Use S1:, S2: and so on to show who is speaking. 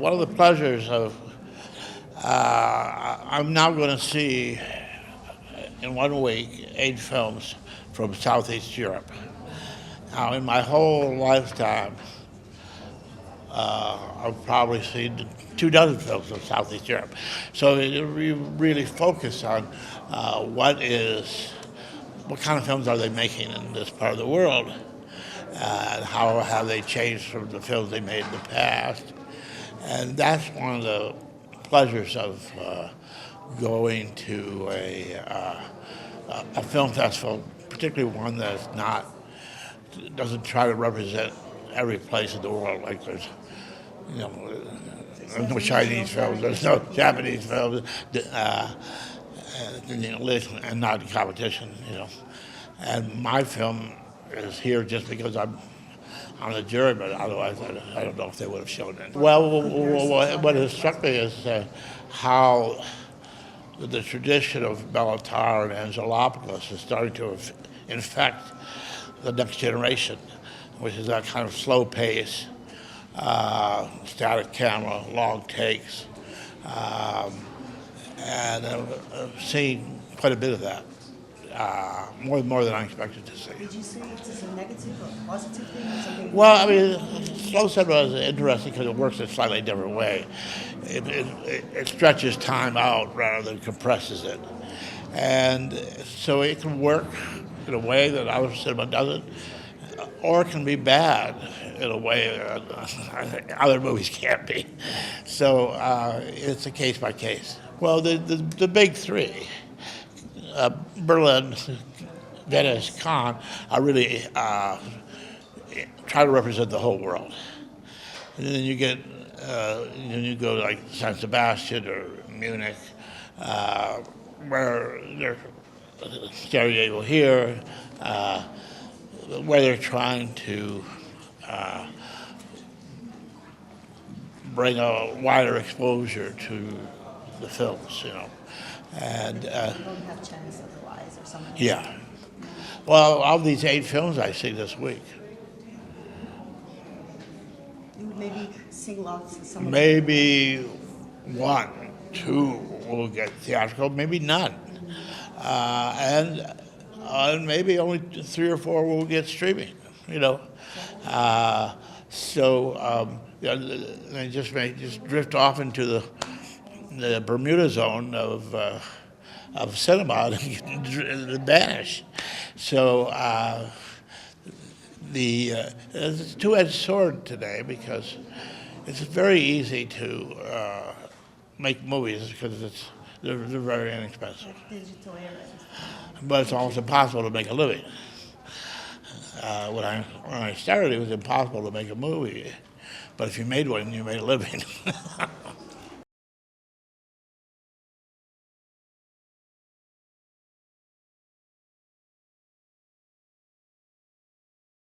S1: one of the pleasures of, I'm now going to see in 1 week 8 films from Southeast Europe. Now, in my whole lifetime, I've probably seen 24 films from Southeast Europe. So we really focus on what kind of films are they making in this part of the world, and how have they changed from the films they made in the past. And that's one of the pleasures of going to a film festival, particularly one that's doesn't try to represent every place in the world. Like there's no Chinese films, there's no Japanese films, and not in competition, And my film is here just because I'm on the jury, but otherwise I don't know if they would have shown it. Well, what has struck me is how the tradition of Bellatar and Angelopoulos is starting to infect the next generation, which is that kind of slow pace, static camera, long takes, and I've seen quite a bit of that, more than I expected to see.
S2: Did you say it's a negative or positive thing or something?
S1: Well, I mean, slow cinema is interesting because it works in a slightly different way. It stretches time out rather than compresses it. And so it can work in a way that other cinema doesn't, or it can be bad in a way that other movies can't be. So it's a case by case. Well, the big three, Berlin, Venice, Cannes, are really try to represent the whole world. And then you get, you go like San Sebastian or Munich, where they're Sarajevo here, where they're trying to bring a wider exposure to the films, And
S2: you don't have Chinese otherwise or something.
S1: yeah. Well, of these 8 films I see this week,
S2: You would maybe single out some of
S1: maybe 1, 2 will get theatrical, maybe none. And maybe only 3 or 4 will get streaming, They just may drift off into the Bermuda zone of cinema and vanish. So it's a two-edged sword today because it's very easy to make movies because they're very inexpensive.
S2: digital era.
S1: But it's almost impossible to make a living. When I started, it was impossible to make a movie. But if you made one, you made a living.